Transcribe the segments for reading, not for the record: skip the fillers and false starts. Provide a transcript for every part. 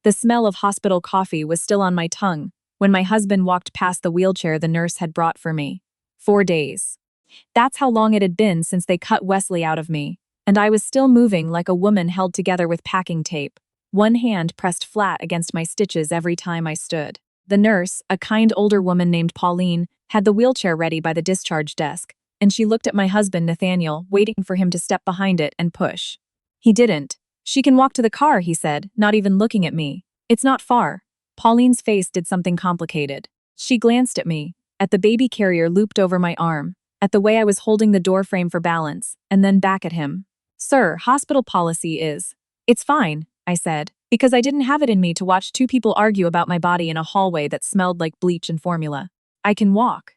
The smell of hospital coffee was still on my tongue when my husband walked past the wheelchair the nurse had brought for me. 4 days. That's how long it had been since they cut Wesley out of me, and I was still moving like a woman held together with packing tape, one hand pressed flat against my stitches every time I stood. The nurse, a kind older woman named Pauline, had the wheelchair ready by the discharge desk, and she looked at my husband Nathaniel, waiting for him to step behind it and push. He didn't. "She can walk to the car," he said, not even looking at me. "It's not far." Pauline's face did something complicated. She glanced at me, at the baby carrier looped over my arm, at the way I was holding the door frame for balance, and then back at him. "Sir, hospital policy is—" "It's fine," I said, because I didn't have it in me to watch two people argue about my body in a hallway that smelled like bleach and formula. "I can walk."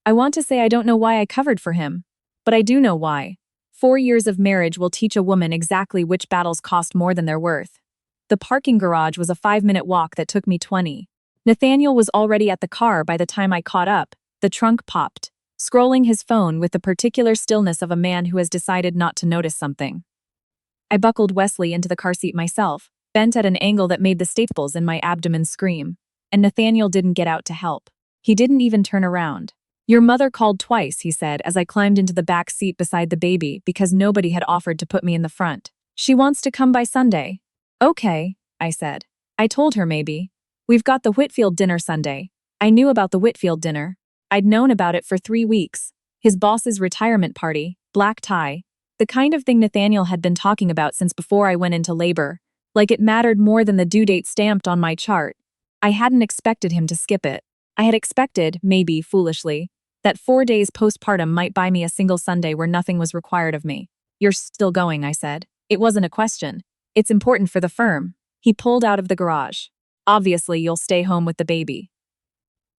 I want to say I don't know why I covered for him, but I do know why. 4 years of marriage will teach a woman exactly which battles cost more than they're worth. The parking garage was a 5-minute walk that took me 20. Nathaniel was already at the car by the time I caught up. The trunk popped, scrolling his phone with the particular stillness of a man who has decided not to notice something. I buckled Wesley into the car seat myself, bent at an angle that made the staples in my abdomen scream, and Nathaniel didn't get out to help. He didn't even turn around. "Your mother called twice," he said as I climbed into the back seat beside the baby because nobody had offered to put me in the front. "She wants to come by Sunday." "Okay," I said. "I told her maybe. We've got the Whitfield dinner Sunday." I knew about the Whitfield dinner. I'd known about it for 3 weeks. His boss's retirement party, black tie, the kind of thing Nathaniel had been talking about since before I went into labor, like it mattered more than the due date stamped on my chart. I hadn't expected him to skip it. I had expected, maybe foolishly, that 4 days postpartum might buy me a single Sunday where nothing was required of me. "You're still going," I said. It wasn't a question. "It's important for the firm." He pulled out of the garage. "Obviously, you'll stay home with the baby."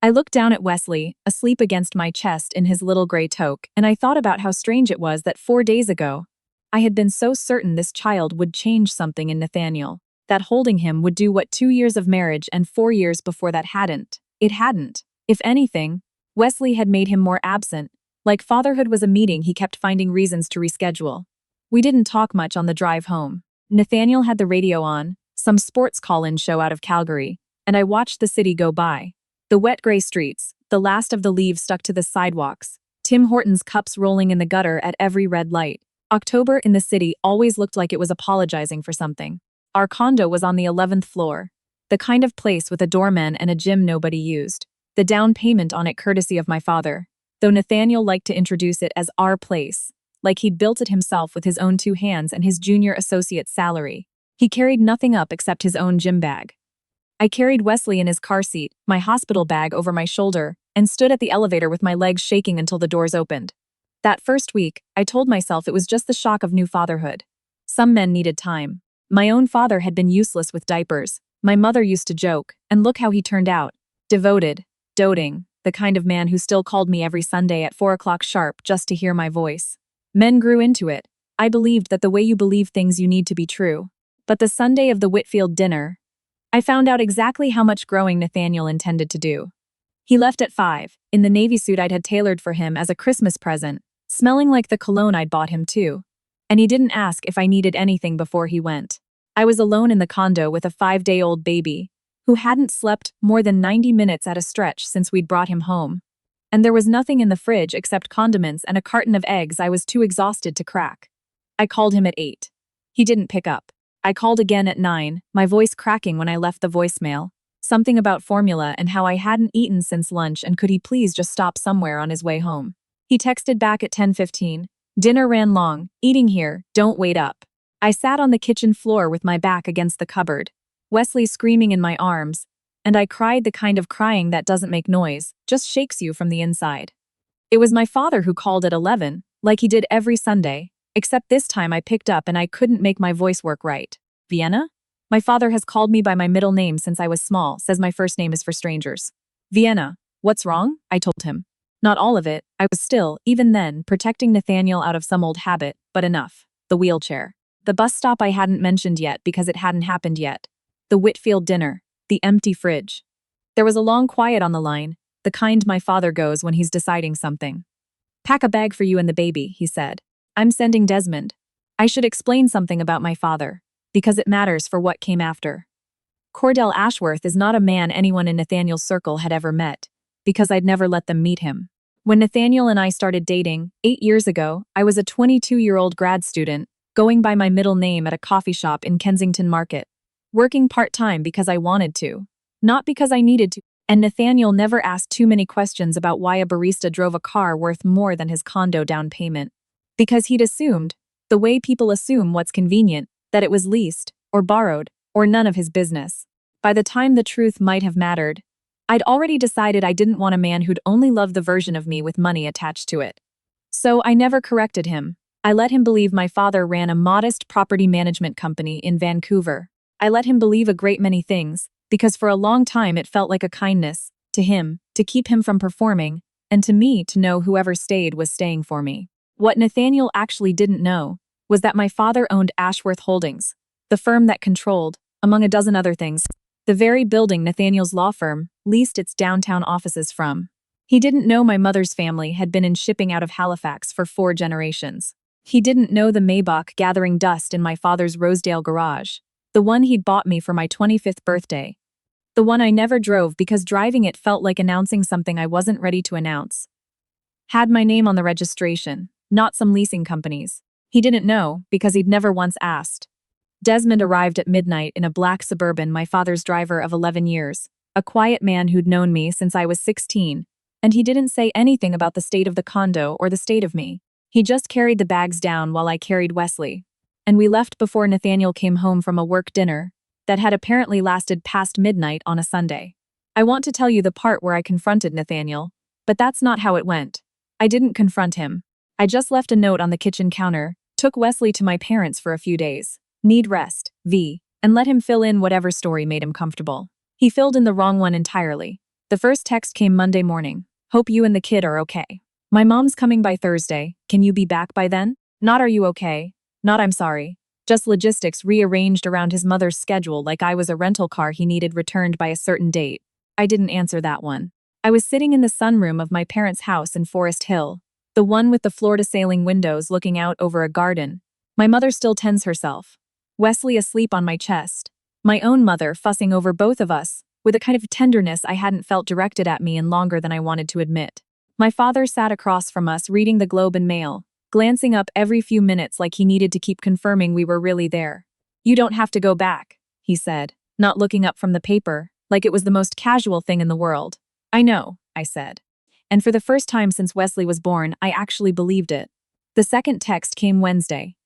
I looked down at Wesley, asleep against my chest in his little gray toque, and I thought about how strange it was that 4 days ago, I had been so certain this child would change something in Nathaniel, that holding him would do what 2 years of marriage and 4 years before that hadn't. It hadn't. If anything, Wesley had made him more absent, like fatherhood was a meeting he kept finding reasons to reschedule. We didn't talk much on the drive home. Nathaniel had the radio on, some sports call-in show out of Calgary, and I watched the city go by. The wet gray streets, the last of the leaves stuck to the sidewalks, Tim Hortons cups rolling in the gutter at every red light. October in the city always looked like it was apologizing for something. Our condo was on the 11th floor, the kind of place with a doorman and a gym nobody used. The down payment on it courtesy of my father, though Nathaniel liked to introduce it as our place, like he'd built it himself with his own 2 hands and his junior associate's salary. He carried nothing up except his own gym bag. I carried Wesley in his car seat, my hospital bag over my shoulder, and stood at the elevator with my legs shaking until the doors opened. That first week, I told myself it was just the shock of new fatherhood. Some men needed time. My own father had been useless with diapers. My mother used to joke, and look how he turned out. Devoted, doting, the kind of man who still called me every Sunday at 4 o'clock sharp just to hear my voice. Men grew into it. I believed that the way you believe things you need to be true. But the Sunday of the Whitfield dinner, I found out exactly how much growing Nathaniel intended to do. He left at 5, in the navy suit I'd had tailored for him as a Christmas present, smelling like the cologne I'd bought him too. And he didn't ask if I needed anything before he went. I was alone in the condo with a 5-day-old baby, who hadn't slept more than 90 minutes at a stretch since we'd brought him home. And there was nothing in the fridge except condiments and a carton of eggs I was too exhausted to crack. I called him at 8. He didn't pick up. I called again at 9, my voice cracking when I left the voicemail. Something about formula and how I hadn't eaten since lunch and could he please just stop somewhere on his way home. He texted back at 10:15. "Dinner ran long, eating here, don't wait up." I sat on the kitchen floor with my back against the cupboard, Wesley screaming in my arms, and I cried the kind of crying that doesn't make noise, just shakes you from the inside. It was my father who called at 11, like he did every Sunday, except this time I picked up and I couldn't make my voice work right. "Vienna? My father has called me by my middle name since I was small, says my first name is for strangers." "Vienna, what's wrong?" I told him. Not all of it, I was still, even then, protecting Nathaniel out of some old habit, but enough. The wheelchair. The bus stop I hadn't mentioned yet because it hadn't happened yet. The Whitfield dinner. The empty fridge. There was a long quiet on the line, the kind my father goes when he's deciding something. "Pack a bag for you and the baby," he said. "I'm sending Desmond." I should explain something about my father, because it matters for what came after. Cordell Ashworth is not a man anyone in Nathaniel's circle had ever met, because I'd never let them meet him. When Nathaniel and I started dating, 8 years ago, I was a 22-year-old grad student, going by my middle name at a coffee shop in Kensington Market, working part-time because I wanted to, not because I needed to. And Nathaniel never asked too many questions about why a barista drove a car worth more than his condo down payment. Because he'd assumed, the way people assume what's convenient, that it was leased, or borrowed, or none of his business. By the time the truth might have mattered, I'd already decided I didn't want a man who'd only love the version of me with money attached to it. So I never corrected him. I let him believe my father ran a modest property management company in Vancouver. I let him believe a great many things, because for a long time it felt like a kindness to him to keep him from performing, and to me to know whoever stayed was staying for me. What Nathaniel actually didn't know was that my father owned Ashworth Holdings, the firm that controlled, among a dozen other things, the very building Nathaniel's law firm leased its downtown offices from. He didn't know my mother's family had been in shipping out of Halifax for 4 generations. He didn't know the Maybach gathering dust in my father's Rosedale garage, the one he'd bought me for my 25th birthday. The one I never drove because driving it felt like announcing something I wasn't ready to announce. Had my name on the registration, not some leasing company's. He didn't know because he'd never once asked. Desmond arrived at midnight in a black Suburban, my father's driver of 11 years, a quiet man who'd known me since I was 16, and he didn't say anything about the state of the condo or the state of me. He just carried the bags down while I carried Wesley. And we left before Nathaniel came home from a work dinner that had apparently lasted past midnight on a Sunday. I want to tell you the part where I confronted Nathaniel, but that's not how it went. I didn't confront him. I just left a note on the kitchen counter, took Wesley to my parents for a few days. Need rest, V, and let him fill in whatever story made him comfortable. He filled in the wrong one entirely. The first text came Monday morning. Hope you and the kid are okay. My mom's coming by Thursday. Can you be back by then? Not are you okay? Not I'm sorry. Just logistics rearranged around his mother's schedule like I was a rental car he needed returned by a certain date. I didn't answer that one. I was sitting in the sunroom of my parents' house in Forest Hill, the one with the floor-to-ceiling windows looking out over a garden. My mother still tends herself. Wesley asleep on my chest. My own mother fussing over both of us, with a kind of tenderness I hadn't felt directed at me in longer than I wanted to admit. My father sat across from us reading the Globe and Mail, glancing up every few minutes like he needed to keep confirming we were really there. You don't have to go back, he said, not looking up from the paper, like it was the most casual thing in the world. I know, I said. And for the first time since Wesley was born, I actually believed it. The second text came Wednesday.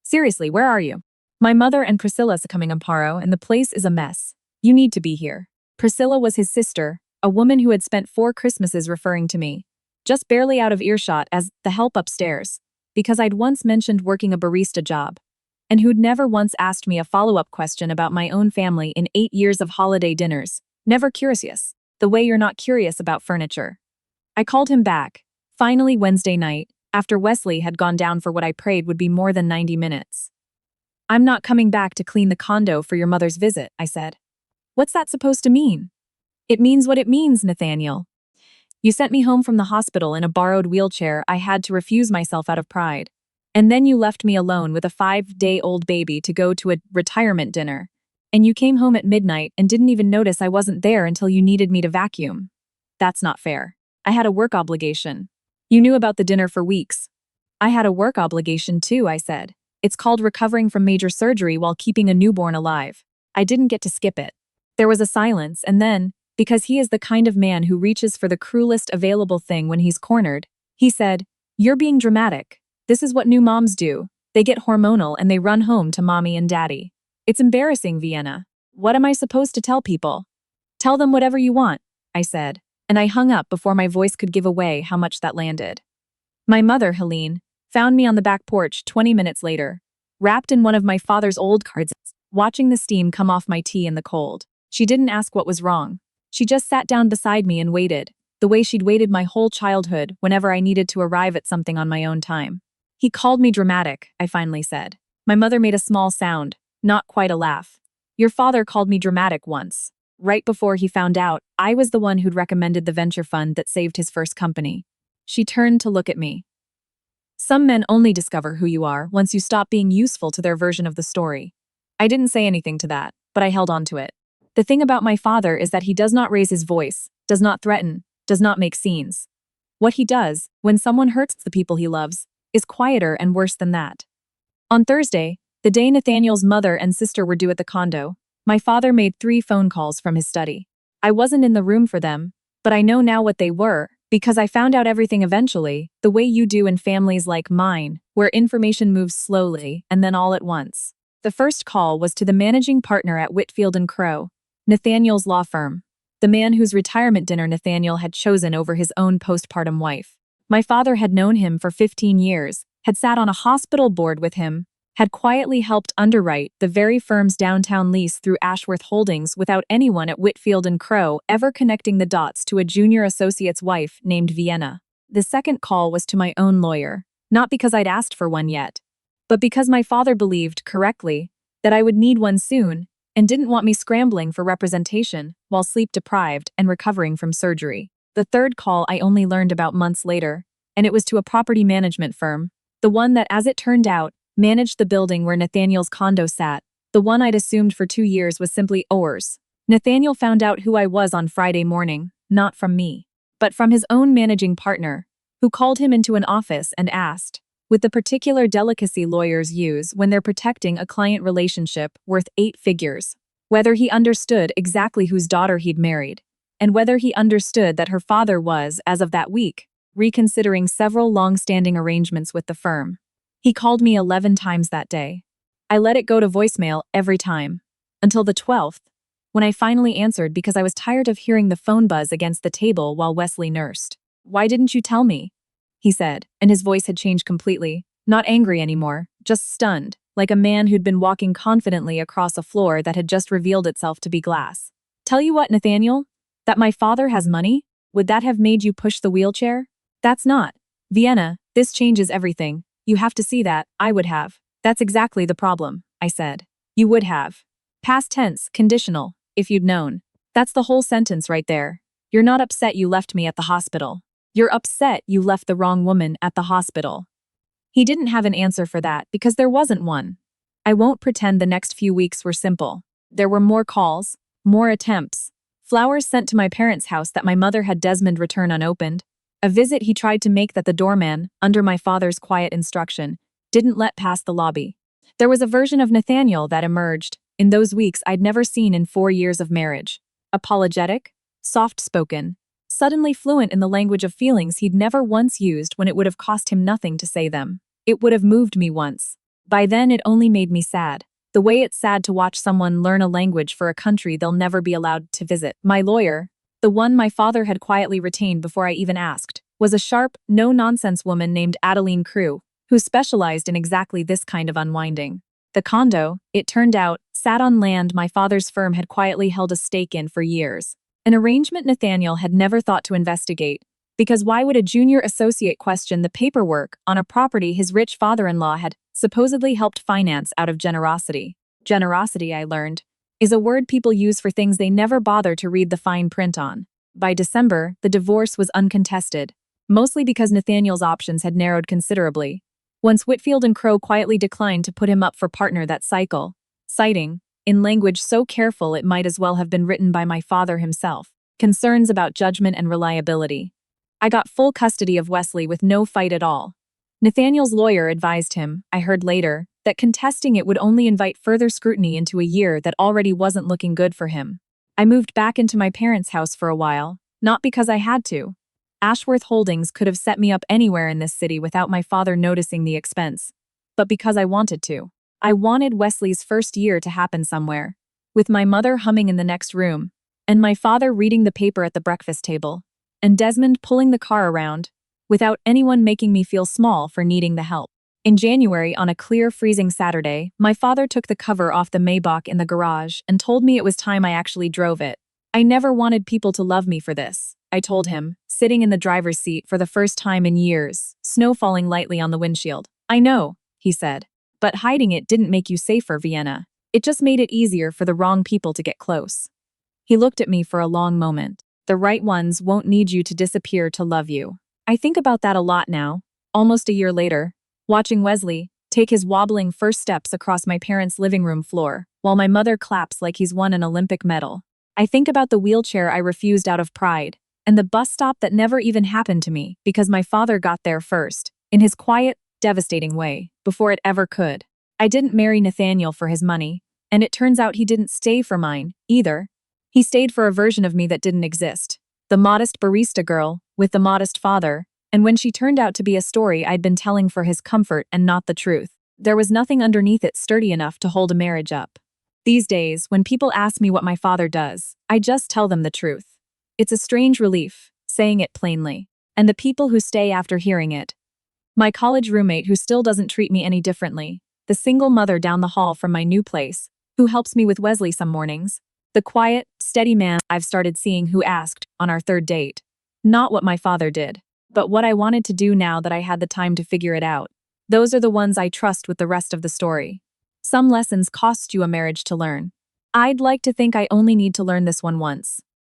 Seriously, where are you? My mother and Priscilla's coming Amparo, and the place is a mess. You need to be here. Priscilla was his sister, a woman who had spent 4 Christmases referring to me, just barely out of earshot, as the help upstairs, because I'd once mentioned working a barista job, and who'd never once asked me a follow-up question about my own family in 8 years of holiday dinners. Never curious, the way you're not curious about furniture. I called him back, finally Wednesday night, after Wesley had gone down for what I prayed would be more than 90 minutes. I'm not coming back to clean the condo for your mother's visit, I said. What's that supposed to mean? It means what it means, Nathaniel. You sent me home from the hospital in a borrowed wheelchair I had to refuse myself out of pride. And then you left me alone with a 5-day-old baby to go to a retirement dinner. And you came home at midnight and didn't even notice I wasn't there until you needed me to vacuum. That's not fair. I had a work obligation. You knew about the dinner for weeks. I had a work obligation too, I said. It's called recovering from major surgery while keeping a newborn alive. I didn't get to skip it. There was a silence, and then, because he is the kind of man who reaches for the cruelest available thing when he's cornered, he said, "You're being dramatic. This is what new moms do. They get hormonal and they run home to mommy and daddy. It's embarrassing, Vienna. What am I supposed to tell people?" "Tell them whatever you want," I said, and I hung up before my voice could give away how much that landed. My mother, Helene, found me on the back porch 20 minutes later, wrapped in one of my father's old cards, watching the steam come off my tea in the cold. She didn't ask what was wrong. She just sat down beside me and waited, the way she'd waited my whole childhood whenever I needed to arrive at something on my own time. "He called me dramatic," I finally said. My mother made a small sound, not quite a laugh. "Your father called me dramatic once. Right before he found out, I was the one who'd recommended the venture fund that saved his first company." She turned to look at me. "Some men only discover who you are once you stop being useful to their version of the story." I didn't say anything to that, but I held on to it. The thing about my father is that he does not raise his voice, does not threaten, does not make scenes. What he does, when someone hurts the people he loves, is quieter and worse than that. On Thursday, the day Nathaniel's mother and sister were due at the condo, my father made 3 phone calls from his study. I wasn't in the room for them, but I know now what they were, because I found out everything eventually, the way you do in families like mine, where information moves slowly and then all at once. The first call was to the managing partner at Whitfield & Crow, Nathaniel's law firm, the man whose retirement dinner Nathaniel had chosen over his own postpartum wife. My father had known him for 15 years, had sat on a hospital board with him, had quietly helped underwrite the very firm's downtown lease through Ashworth Holdings without anyone at Whitfield & Crow ever connecting the dots to a junior associate's wife named Vienna. The second call was to my own lawyer, not because I'd asked for one yet, but because my father believed, correctly, that I would need one soon and didn't want me scrambling for representation while sleep-deprived and recovering from surgery. The third call I only learned about months later, and it was to a property management firm, the one that, as it turned out, managed the building where Nathaniel's condo sat. The one I'd assumed for 2 years was simply ours. Nathaniel found out who I was on Friday morning, not from me, but from his own managing partner, who called him into an office and asked, with the particular delicacy lawyers use when they're protecting a client relationship worth 8 figures, whether he understood exactly whose daughter he'd married, and whether he understood that her father was, as of that week, reconsidering several long-standing arrangements with the firm. He called me 11 times that day. I let it go to voicemail every time, until the 12th, when I finally answered because I was tired of hearing the phone buzz against the table while Wesley nursed. "Why didn't you tell me?" he said, and his voice had changed completely, not angry anymore, just stunned, like a man who'd been walking confidently across a floor that had just revealed itself to be glass. "Tell you what, Nathaniel? That my father has money? Would that have made you push the wheelchair? That's not. Vienna, this changes everything. You have to see that, I would have." "That's exactly the problem," I said. "You would have. Past tense, conditional, if you'd known. That's the whole sentence right there. You're not upset you left me at the hospital. You're upset you left the wrong woman at the hospital." He didn't have an answer for that because there wasn't one. I won't pretend the next few weeks were simple. There were more calls, more attempts, flowers sent to my parents' house that my mother had Desmond return unopened, a visit he tried to make that the doorman, under my father's quiet instruction, didn't let past the lobby. There was a version of Nathaniel that emerged, in those weeks I'd never seen in 4 years of marriage. Apologetic, soft-spoken, suddenly fluent in the language of feelings he'd never once used when it would have cost him nothing to say them. It would have moved me once. By then it only made me sad. The way it's sad to watch someone learn a language for a country they'll never be allowed to visit. My lawyer, the one my father had quietly retained before I even asked, was a sharp, no-nonsense woman named Adeline Crew, who specialized in exactly this kind of unwinding. The condo, it turned out, sat on land my father's firm had quietly held a stake in for years, an arrangement Nathaniel had never thought to investigate, because why would a junior associate question the paperwork on a property his rich father-in-law had supposedly helped finance out of generosity? Generosity, I learned, is a word people use for things they never bother to read the fine print on. By December, the divorce was uncontested, mostly because Nathaniel's options had narrowed considerably. Once Whitfield & Crow quietly declined to put him up for partner that cycle, citing, in language so careful it might as well have been written by my father himself, concerns about judgment and reliability. I got full custody of Wesley with no fight at all. Nathaniel's lawyer advised him, I heard later, that contesting it would only invite further scrutiny into a year that already wasn't looking good for him. I moved back into my parents' house for a while, not because I had to. Ashworth Holdings could have set me up anywhere in this city without my father noticing the expense, but because I wanted to. I wanted Wesley's first year to happen somewhere, with my mother humming in the next room, and my father reading the paper at the breakfast table, and Desmond pulling the car around, without anyone making me feel small for needing the help. In January, on a clear, freezing Saturday, my father took the cover off the Maybach in the garage and told me it was time I actually drove it. "I never wanted people to love me for this," I told him, sitting in the driver's seat for the first time in years, snow falling lightly on the windshield. "I know," he said, "but hiding it didn't make you safer, Vienna. It just made it easier for the wrong people to get close." He looked at me for a long moment. "The right ones won't need you to disappear to love you." I think about that a lot now, almost a year later, watching Wesley, take his wobbling first steps across my parents' living room floor, while my mother claps like he's won an Olympic medal. I think about the wheelchair I refused out of pride, and the bus stop that never even happened to me because my father got there first, in his quiet, devastating way, before it ever could. I didn't marry Nathaniel for his money, and it turns out he didn't stay for mine, either. He stayed for a version of me that didn't exist. The modest barista girl, with the modest father, and when she turned out to be a story I'd been telling for his comfort and not the truth, there was nothing underneath it sturdy enough to hold a marriage up. These days, when people ask me what my father does, I just tell them the truth. It's a strange relief, saying it plainly. And the people who stay after hearing it. My college roommate who still doesn't treat me any differently, the single mother down the hall from my new place, who helps me with Wesley some mornings, the quiet, steady man I've started seeing who asked, on our third date, not what my father did, but what I wanted to do now that I had the time to figure it out. Those are the ones I trust with the rest of the story. Some lessons cost you a marriage to learn. I'd like to think I only need to learn this one once.